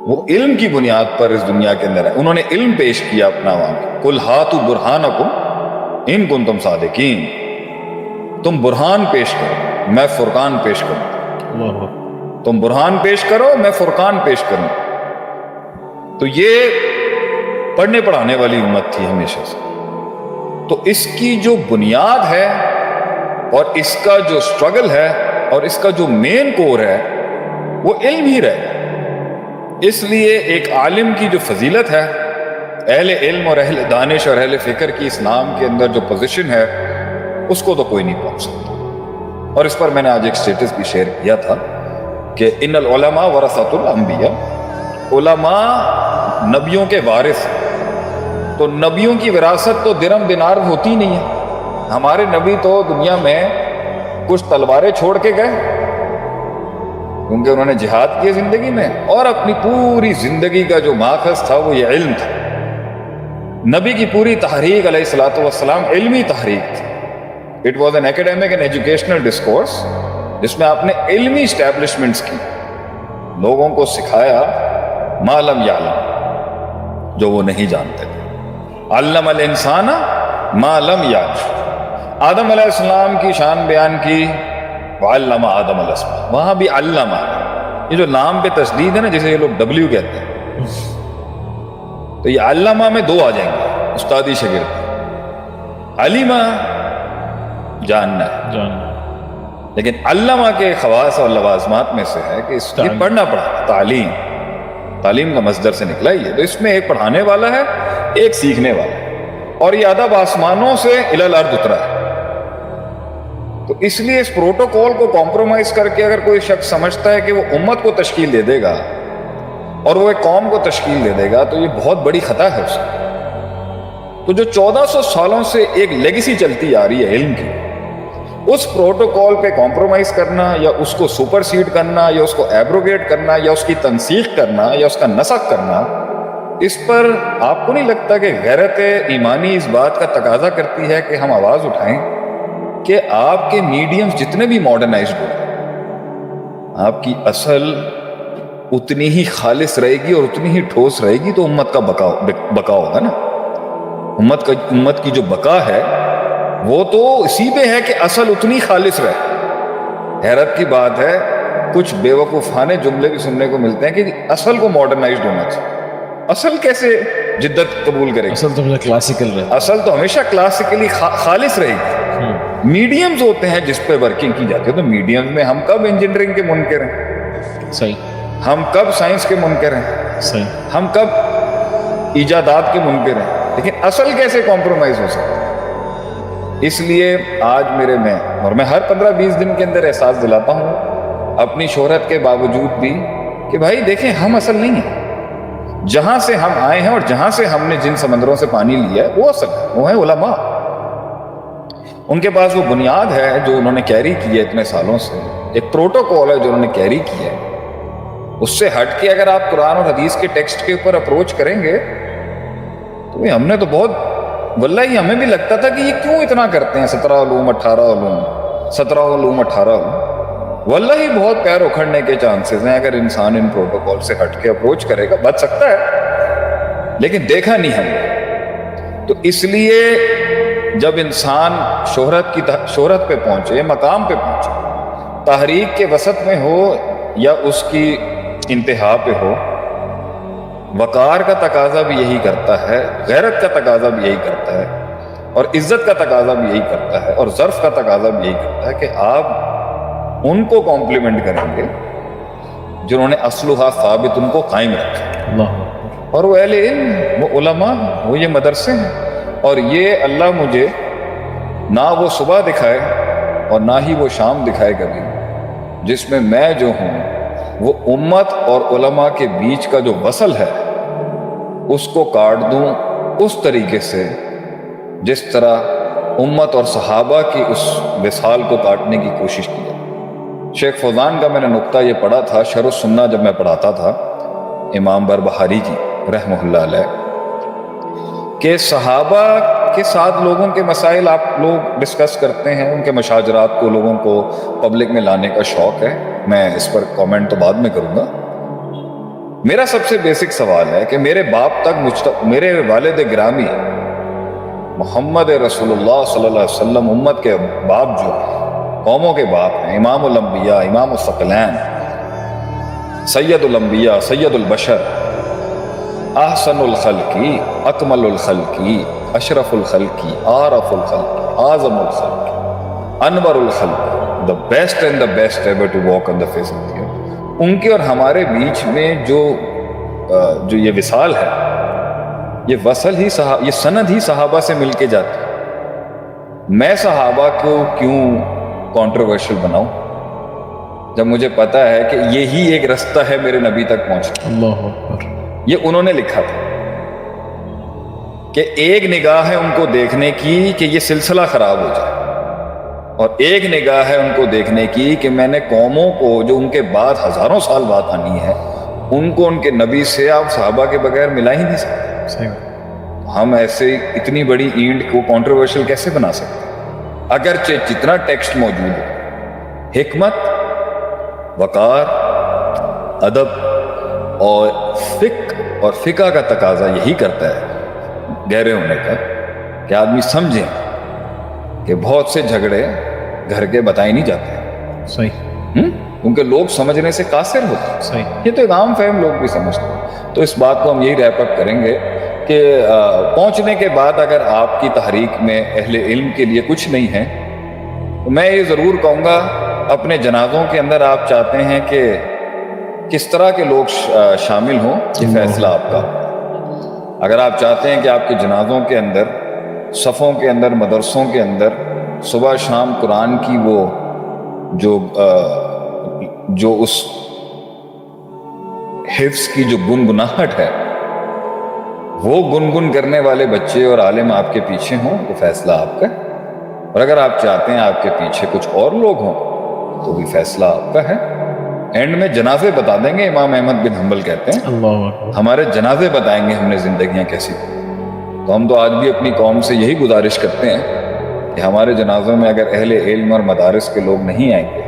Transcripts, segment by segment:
وہ علم کی بنیاد پر اس دنیا کے اندر ہے. انہوں نے علم پیش کیا اپنا وہاں پہ. قل ہاتوا برہانکم ان کنتم صادقین. تم برہان پیش کرو، میں فرقان پیش کروں. تم برہان پیش کرو، میں فرقان پیش کروں. تو یہ پڑھنے پڑھانے والی امت تھی ہمیشہ سے. تو اس کی جو بنیاد ہے اور اس کا جو سٹرگل ہے اور اس کا جو مین کور ہے وہ علم ہی رہے گا. اس لیے ایک عالم کی جو فضیلت ہے، اہل علم اور اہل دانش اور اہل فکر کی اسلام کے اندر جو پوزیشن ہے، اس کو تو کوئی نہیں پہنچ سکتا. اور اس پر میں نے آج ایک سٹیٹس بھی شیئر کیا تھا کہ ان العلماء ورثۃ الانبیاء، علماء نبیوں کے وارث. تو نبیوں کی وراثت تو درم دینار ہوتی نہیں ہے. ہمارے نبی تو دنیا میں کچھ تلواریں چھوڑ کے گئے کیونکہ انہوں نے جہاد کیا زندگی میں، اور اپنی پوری زندگی کا جو ماخذ تھا وہ یہ علم تھا. نبی کی پوری تحریک علیہ الصلوۃ والسلام علمی تحریک تھی. It was an academic and educational discourse جس میں آپ نے علمی اسٹیبلشمنٹس کی، لوگوں کو سکھایا ما لم یعلم، جو وہ نہیں جانتے تھے. علم الانسان ما لم یعلم. آدم علیہ السلام کی شان بیان کی، وعلم آدم الاسماء. وہاں بھی علم. یہ جو نام پہ تشدید ہے نا، جسے یہ لوگ ڈبلیو کہتے ہیں، تو یہ علامہ میں دو آ جائیں گے، استادی شاگرد. علیمہ جاننا ہے، لیکن علامہ کے خواص اور لوازمات میں سے ہے کہ اس یہ پڑھنا پڑھا. تعلیم کا مصدر سے نکلا ہی ہے. تو اس میں ایک پڑھانے والا ہے، ایک سیکھنے والا ہے، اور یہ ادب آسمانوں سے الی الارض اترا ہے. تو اس لیے اس پروٹوکول کو کمپرومائز کر کے اگر کوئی شخص سمجھتا ہے کہ وہ امت کو تشکیل دے دے گا اور وہ ایک قوم کو تشکیل دے دے گا، تو یہ بہت بڑی خطا ہے اس کی. تو جو 1400 سالوں سے ایک لیگیسی چلتی آ رہی ہے علم کی، اس پروٹوکول پہ کمپرومائز کرنا یا اس کو سپرسیڈ کرنا یا اس کو ایبروگیٹ کرنا یا اس کی تنسیخ کرنا یا اس کا نسخ کرنا، اس پر آپ کو نہیں لگتا کہ غیرت ایمانی اس بات کا تقاضا کرتی ہے کہ ہم آواز اٹھائیں کہ آپ کے میڈیمز جتنے بھی ماڈرنائزڈ ہو، آپ کی اصل اتنی ہی خالص رہے گی اور اتنی ہی ٹھوس رہے گی تو امت کا بقا ہوگا نا. امت کی جو بقا ہے وہ تو اسی پہ ہے کہ اصل اتنی خالص رہے. حیرت کی بات ہے، کچھ بے وقوفانے جملے بھی سننے کو ملتے ہیں کہ اصل کو ماڈرنائزڈ ہونا چاہیے. اصل کیسے جدت قبول کرے گی؟ اصل تو کلاسیکل رہے. اصل تو ہمیشہ کلاسیکلی خالص رہے گی. میڈیمز ہوتے ہیں جس پہ ورکنگ کی جاتی ہے. تو میڈیمز میں ہم کب انجینئرنگ کے منکر ہیں؟ صحیح. ہم کب سائنس کے منکر ہیں؟ صحیح. ہم کب ایجادات کے منکر ہیں؟ لیکن اصل کیسے کمپرومائز ہو سکتا ہے؟ اس لیے آج میں اور میں ہر 15-20 دن کے اندر احساس دلاتا ہوں اپنی شہرت کے باوجود بھی کہ بھائی دیکھیں، ہم اصل نہیں ہیں. جہاں سے ہم آئے ہیں اور جہاں سے ہم نے جن سمندروں سے پانی لیا ہے وہ اصل ہے، وہ ہے علماء. ان کے پاس وہ بنیاد ہے جو انہوں نے کیری کی ہے اتنے سالوں سے، ایک پروٹوکول ہے جو انہوں نے کیری کی ہے. اس سے ہٹ کے اگر آپ قرآن اور حدیث کے ٹیکسٹ کے اوپر اپروچ کریں گے تو ہم نے تو بہت، واللہ ہی ہمیں بھی لگتا تھا کہ یہ کیوں اتنا کرتے ہیں، 17 علوم 18 علوم. واللہ ہی بہت پیر اکھڑنے کے چانسز ہیں اگر انسان ان پروٹوکول سے ہٹ کے اپروچ کرے گا. بچ سکتا ہے لیکن دیکھا نہیں ہم نے. تو اس لیے جب انسان شہرت پہ پہنچے، مقام پہ پہنچے، تحریک کے وسط میں ہو یا اس کی انتہا پہ ہو، وقار کا تقاضا بھی یہی کرتا ہے، غیرت کا تقاضا بھی یہی کرتا ہے، اور عزت کا تقاضا بھی یہی کرتا ہے، اور ظرف کا تقاضا بھی یہی کرتا ہے کہ آپ ان کو کمپلیمنٹ کریں گے جنہوں نے اصلها ثابت ان کو قائم رکھا. اور وہ اہل علم، وہ علماء، وہ یہ مدرسے ہیں. اور یہ اللہ مجھے نہ وہ صبح دکھائے اور نہ ہی وہ شام دکھائے کبھی جس میں میں جو ہوں وہ امت اور علماء کے بیچ کا جو وصل ہے اس کو کاٹ دوں اس طریقے سے جس طرح امت اور صحابہ کی اس وصال کو کاٹنے کی کوشش کی ہے. شیخ فوزان کا میں نے نقطہ یہ پڑھا تھا شرح السنہ جب میں پڑھاتا تھا، امام بربہاری جی رحمہ اللہ علیہ، کہ صحابہ کے ساتھ لوگوں کے مسائل آپ لوگ ڈسکس کرتے ہیں، ان کے مشاجرات کو لوگوں کو پبلک میں لانے کا شوق ہے. میں اس پر کامنٹ تو بعد میں کروں گا. میرا سب سے بیسک سوال ہے کہ میرے باپ تک میرے والد گرامی محمد رسول اللہ صلی اللہ علیہ وسلم امت کے باپ جو ہیں، قوموں کے باپ ہیں، امام الانبیاء، امام الثقلین، سید الانبیاء، سید البشر، احسن الخلقی، اکمل الخلقی، اشرف الخلقی، عارف الخلقی، اعظم الخلقی، انور الخلقی، the best and the best ever to walk on the face of the earth، ان کے اور ہمارے بیچ میں جو یہ وصال ہے، یہ وصل ہی یہ سند ہی صحابہ سے مل کے جاتی ہے۔ میں صحابہ کو کیوں کنٹروورشل بناؤں جب مجھے پتا ہے کہ یہی ایک رستہ ہے میرے نبی تک پہنچنے۔ اللہ اکبر۔ یہ انہوں نے لکھا تھا کہ ایک نگاہ ہے ان کو دیکھنے کی کہ یہ سلسلہ خراب ہو جائے، اور ایک نگاہ ہے ان کو دیکھنے کی کہ میں نے قوموں کو جو ان کے بعد ہزاروں سال بعد آنی ہے ان کو ان کے نبی سے آپ صحابہ کے بغیر ملا ہی نہیں سکتے۔ ہم ایسے اتنی بڑی اینٹ کو کنٹروورشل کیسے بنا سکتے ہیں؟ اگرچہ جتنا ٹیکسٹ موجود ہے، حکمت، وقار، ادب اور فقہ کا تقاضا یہی کرتا ہے گہرے ہونے کا کہ آدمی سمجھیں کہ بہت سے جھگڑے گھر کے بتائے نہیں جاتے، صحیح، کیونکہ لوگ سمجھنے سے قاصر ہوتے ہیں۔ صحیح، یہ تو ایک عام فہم لوگ بھی سمجھتے ہیں۔ تو اس بات کو ہم یہی ریپ اپ کریں گے کہ پہنچنے کے بعد اگر آپ کی تحریک میں اہل علم کے لیے کچھ نہیں ہے تو میں یہ ضرور کہوں گا اپنے جنازوں کے اندر آپ چاہتے ہیں کہ کس طرح کے لوگ شامل ہوں، یہ فیصلہ آپ کا۔ اگر آپ چاہتے ہیں کہ آپ کے جنازوں کے اندر، صفوں کے اندر، مدرسوں کے اندر صبح شام قرآن کی وہ جو اس حفظ کی جو گنگناہٹ ہے وہ گنگن کرنے والے بچے اور عالم آپ کے پیچھے ہوں تو فیصلہ آپ کا ہے، اور اگر آپ چاہتے ہیں آپ کے پیچھے کچھ اور لوگ ہوں تو بھی فیصلہ آپ کا ہے۔ اینڈ میں جنازے بتا دیں گے، امام احمد بن حنبل کہتے ہیں اللہ اکبر، ہمارے جنازے بتائیں گے ہم نے زندگیاں کیسی تھیں۔ تو ہم تو آج بھی اپنی قوم سے یہی گزارش کرتے ہیں کہ ہمارے جنازوں میں اگر اہل علم اور مدارس کے لوگ نہیں آئیں گے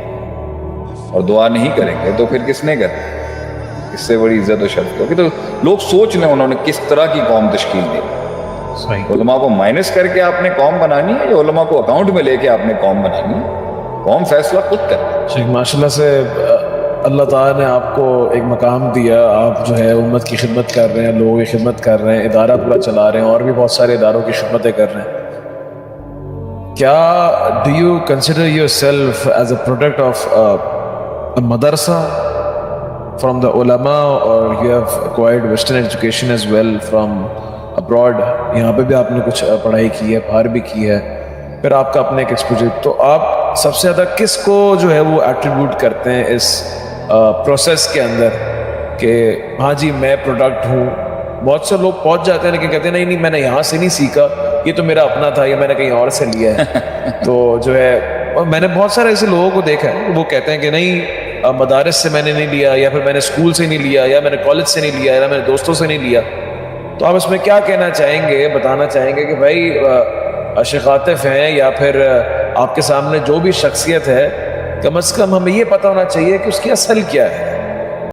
اور دعا نہیں کریں گے تو پھر کس نے کرنا؟ اس سے بڑی عزت و شرف ہوگی۔ تو لوگ سوچ لیں انہوں نے کس طرح کی قوم تشکیل دی۔ صحیح، علماء کو مائنس کر کے آپ نے قوم بنانی ہے یا علماء کو اکاؤنٹ میں لے کے آپ نے قوم بنانی ہے؟ قوم فیصلہ خود کرے۔ شیخ ماشاء اللہ سے اللہ تعالیٰ نے آپ کو ایک مقام دیا، آپ جو ہے امت کی خدمت کر رہے ہیں، لوگوں کی خدمت کر رہے ہیں، ادارہ پورا چلا رہے ہیں، اور بھی بہت سارے اداروں کی خدمتیں کر رہے ہیں۔ کیا do you consider yourself as a product of madrasa from the ulema, اور you have acquired western education as well from abroad? یہاں پہ بھی آپ نے کچھ پڑھائی کی ہے، باہر بھی کی ہے، پھر آپ کا اپنے ایک ایکسپوجر، تو آپ سب سے زیادہ کس کو جو ہے وہ ایٹریبیوٹ کرتے ہیں اس پروسیس کے اندر کہ ہاں جی میں پروڈکٹ ہوں؟ بہت سے لوگ پہنچ جاتے ہیں لیکن کہتے ہیں نہیں میں نے یہاں سے نہیں سیکھا، یہ تو میرا اپنا تھا، یہ میں نے کہیں اور سے لیا ہے۔ تو جو ہے میں نے بہت سارے ایسے لوگوں کو دیکھا ہے، وہ کہتے ہیں کہ نہیں مدارس سے میں نے نہیں لیا، یا پھر میں نے اسکول سے نہیں لیا، یا میں نے کالج سے نہیں لیا، یا میں نے دوستوں سے نہیں لیا۔ تو آپ اس میں کیا کہنا چاہیں گے، بتانا چاہیں گے کہ بھائی شیخ عاطف ہیں یا پھر آپ کے سامنے جو بھی شخصیت ہے، کم از کم ہمیں یہ پتہ ہونا چاہیے کہ اس کی اصل کیا ہے؟